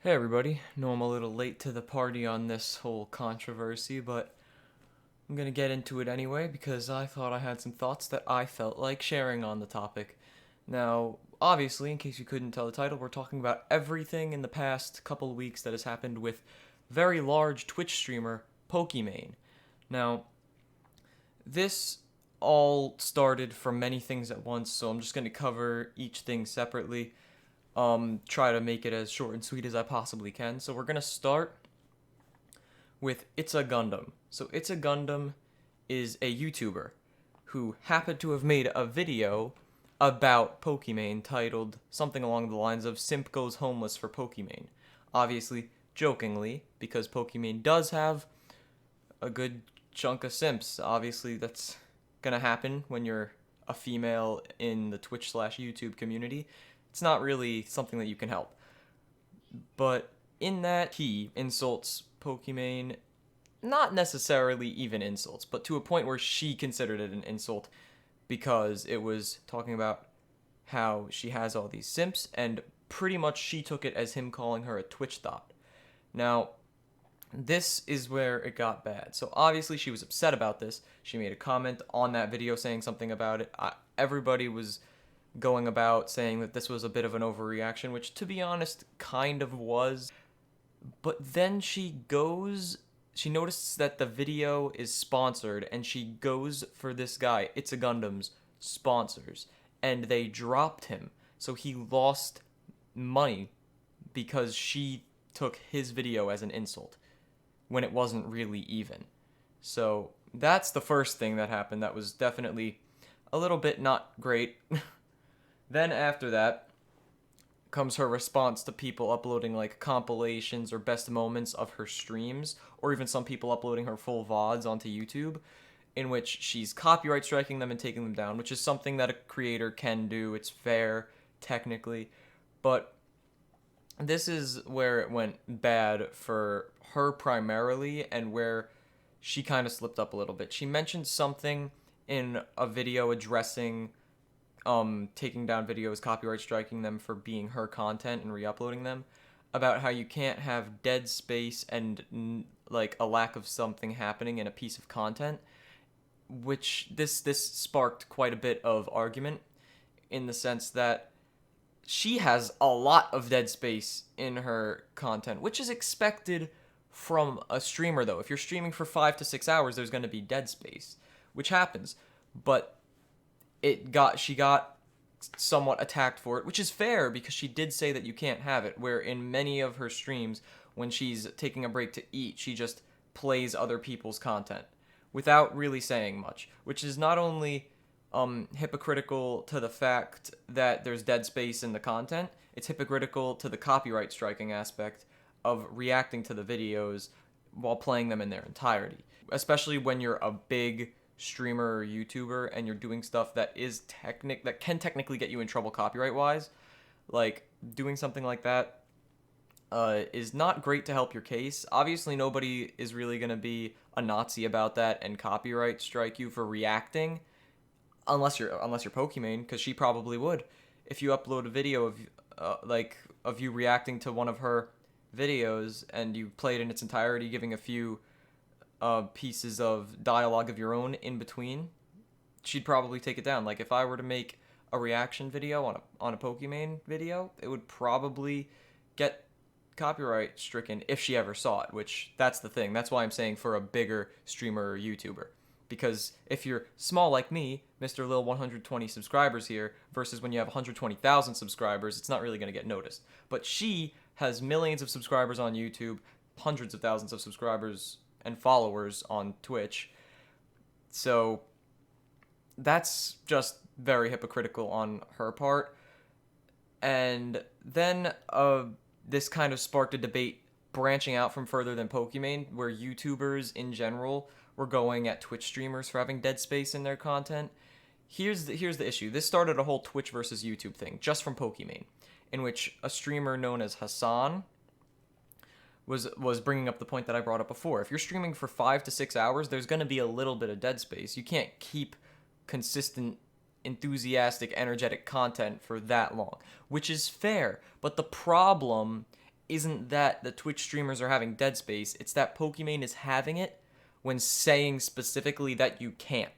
Hey everybody, know I'm a little late to the party on this whole controversy, but I'm gonna get into it anyway because I thought I had some thoughts that I felt like sharing on the topic. Now, obviously, in case you couldn't tell the title, we're talking about everything in the past couple of weeks that has happened with very large Twitch streamer Pokimane. Now, this all started from many things at once, so I'm just gonna cover each thing separately. Try to make it as short and sweet as I possibly can. So we're gonna start with It's a Gundam. So It's a Gundam is a YouTuber who happened to have made a video about Pokimane titled something along the lines of Simp Goes Homeless for Pokimane. Obviously, jokingly, because Pokimane does have a good chunk of simps. Obviously, that's gonna happen when you're a female in the Twitch/YouTube community. It's not really something that you can help. But in that, he insults Pokimane, not necessarily even insults, but to a point where she considered it an insult because it was talking about how she has all these simps, and pretty much she took it as him calling her a Twitch thought. Now, this is where it got bad. So obviously she was upset about this. She made a comment on that video saying something about it. Everybody was going about saying that this was a bit of an overreaction, which to be honest kind of was. But then she notices that the video is sponsored and she goes for this guy, It's a Gundam's sponsors, and they dropped him. So he lost money because she took his video as an insult when it wasn't really even. So that's the first thing that happened that was definitely a little bit not great. Then after that comes her response to people uploading like compilations or best moments of her streams, or even some people uploading her full VODs onto YouTube, in which she's copyright striking them and taking them down, which is something that a creator can do. It's fair, technically. But this is where it went bad for her primarily, and where she kind of slipped up a little bit. She mentioned something in a video addressing taking down videos, copyright striking them for being her content and re-uploading them, about how you can't have dead space and like a lack of something happening in a piece of content, which this sparked quite a bit of argument in the sense that she has a lot of dead space in her content, which is expected from a streamer though. If you're streaming for 5 to 6 hours, there's going to be dead space, which happens. But she got somewhat attacked for it, which is fair because she did say that you can't have it, where in many of her streams when she's taking a break to eat, she just plays other people's content without really saying much, which is not only hypocritical to the fact that there's dead space in the content, it's hypocritical to the copyright striking aspect of reacting to the videos while playing them in their entirety, especially when you're a big streamer or YouTuber and you're doing stuff that can technically get you in trouble copyright wise. Like doing something like that is not great to help your case. Obviously, nobody is really gonna be a Nazi about that and copyright strike you for reacting, unless you're Pokimane, because she probably would. If you upload a video of of you reacting to one of her videos and you play it in its entirety, giving a few pieces of dialogue of your own in between, she'd probably take it down. Like if I were to make a reaction video on a Pokimane video, it would probably get copyright stricken if she ever saw it, which that's the thing. That's why I'm saying for a bigger streamer or YouTuber. Because if you're small like me, Mr. Lil 120 subscribers here, versus when you have 120,000 subscribers, it's not really going to get noticed. But she has millions of subscribers on YouTube, hundreds of thousands of subscribers and followers on Twitch. So that's just very hypocritical on her part. And then this kind of sparked a debate branching out from further than Pokimane, where YouTubers in general were going at Twitch streamers for having dead space in their content. Here's the issue. This started a whole Twitch versus YouTube thing just from Pokimane, in which a streamer known as Hassan was bringing up the point that I brought up before. If you're streaming for 5 to 6 hours, there's going to be a little bit of dead space. You can't keep consistent, enthusiastic, energetic content for that long, which is fair. But the problem isn't that the Twitch streamers are having dead space, it's that Pokimane is having it when saying specifically that you can't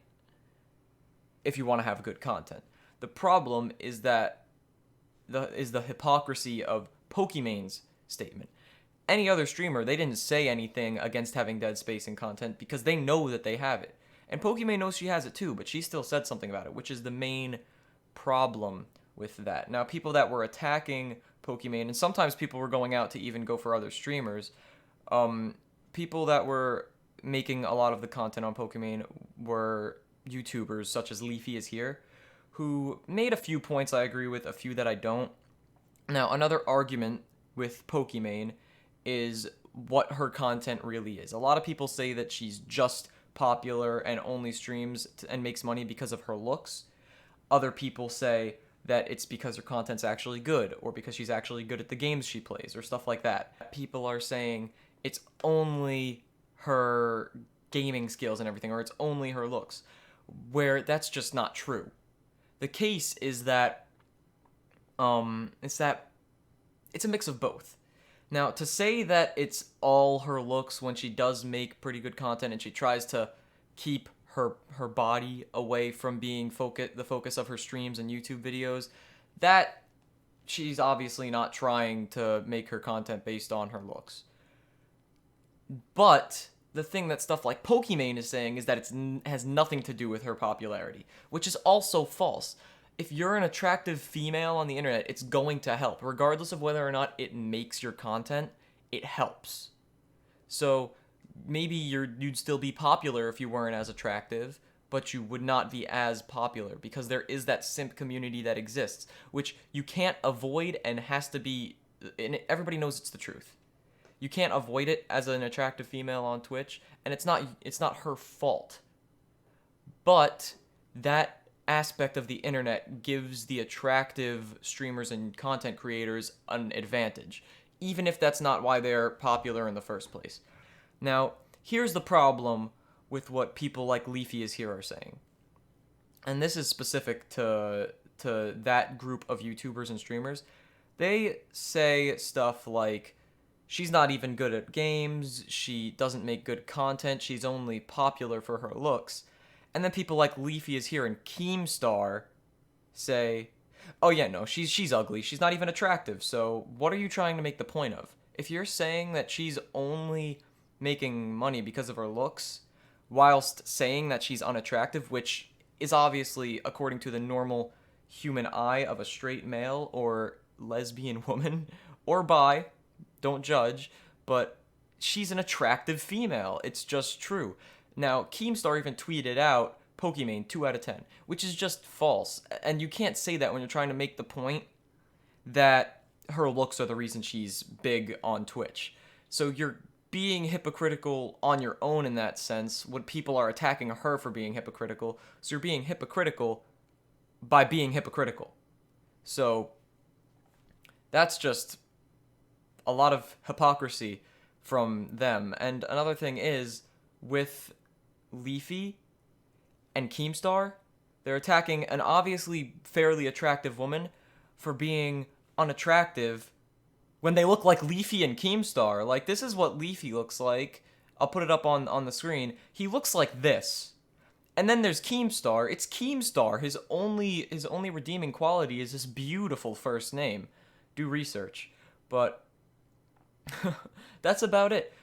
if you want to have good content. The problem is that the hypocrisy of Pokimane's statement. Any other streamer, they didn't say anything against having dead space in content because they know that they have it. And Pokimane knows she has it too, but she still said something about it, which is the main problem with that. Now, people that were attacking Pokimane, and sometimes people were going out to even go for other streamers, people that were making a lot of the content on Pokimane were YouTubers such as Leafy is Here, who made a few points I agree with, a few that I don't. Now, another argument with Pokimane is what her content really is. A lot of people say that she's just popular and only streams and makes money because of her looks. Other people say that it's because her content's actually good, or because she's actually good at the games she plays, or stuff like that. People are saying it's only her gaming skills and everything, or it's only her looks, where that's just not true. The case is that it's a mix of both. Now, to say that it's all her looks when she does make pretty good content and she tries to keep her body away from being the focus of her streams and YouTube videos, that she's obviously not trying to make her content based on her looks. But the thing that stuff like Pokimane is saying is that it has nothing to do with her popularity, which is also false. If you're an attractive female on the internet, it's going to help. Regardless of whether or not it makes your content, it helps. So maybe you'd still be popular if you weren't as attractive, but you would not be as popular because there is that simp community that exists, which you can't avoid and has to be, and everybody knows it's the truth. You can't avoid it as an attractive female on Twitch, and it's not her fault. But that aspect of the internet gives the attractive streamers and content creators an advantage, even if that's not why they're popular in the first place. Now, here's the problem with what people like Leafy is Here are saying. And this is specific to that group of YouTubers and streamers. They say stuff like, she's not even good at games, she doesn't make good content, she's only popular for her looks. And then people like Leafy is Here and Keemstar say, oh yeah, no, she's ugly, she's not even attractive, so what are you trying to make the point of? If you're saying that she's only making money because of her looks, whilst saying that she's unattractive, which is obviously, according to the normal human eye of a straight male or lesbian woman, or bi, don't judge, but she's an attractive female. It's just true. Now, Keemstar even tweeted out Pokimane 2 out of 10, which is just false. And you can't say that when you're trying to make the point that her looks are the reason she's big on Twitch. So you're being hypocritical on your own in that sense when people are attacking her for being hypocritical. So you're being hypocritical by being hypocritical. So that's just a lot of hypocrisy from them. And another thing is, with Leafy and Keemstar, they're attacking an obviously fairly attractive woman for being unattractive when they look like Leafy and Keemstar. Like, this is what Leafy looks like. I'll put it up on the screen. He looks like this. And then there's Keemstar. It's Keemstar. His only redeeming quality is this beautiful first name. Do research. But that's about it.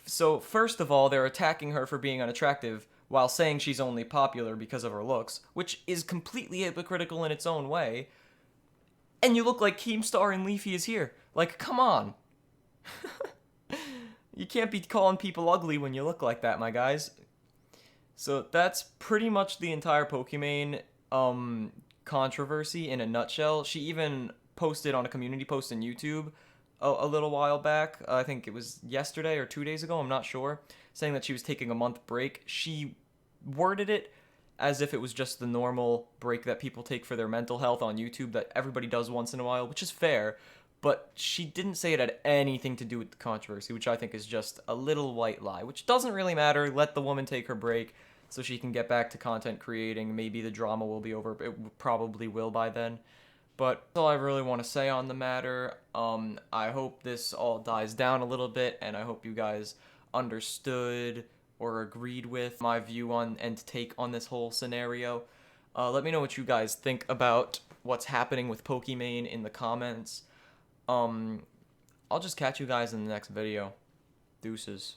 So, first of all, they're attacking her for being unattractive while saying she's only popular because of her looks, which is completely hypocritical in its own way. And you look like Keemstar and Leafy is Here. Like, come on. You can't be calling people ugly when you look like that, my guys. So that's pretty much the entire Pokimane controversy in a nutshell. She even posted on a community post on YouTube a little while back. I think it was yesterday or 2 days ago, I'm not sure, saying that she was taking a month break. She worded it as if it was just the normal break that people take for their mental health on YouTube that everybody does once in a while, which is fair, but she didn't say it had anything to do with the controversy, which I think is just a little white lie, which doesn't really matter. Let the woman take her break so she can get back to content creating. Maybe the drama will be over. It probably will by then. But that's all I really want to say on the matter. I hope this all dies down a little bit, and I hope you guys understood or agreed with my view on and take on this whole scenario. Let me know what you guys think about what's happening with Pokimane in the comments. I'll just catch you guys in the next video. Deuces.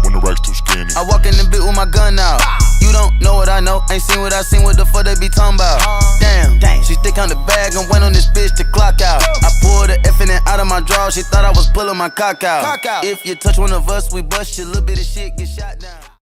When the rack's too skinny, I walk in the bit with my gun out. You don't know what I know, ain't seen what I seen, what the fuck they be talking about? Damn, she stick on the bag and went on this bitch to clock out. I pulled the effing out of my draw, she thought I was pulling my cock out. If you touch one of us, we bust you, little bit of shit get shot down.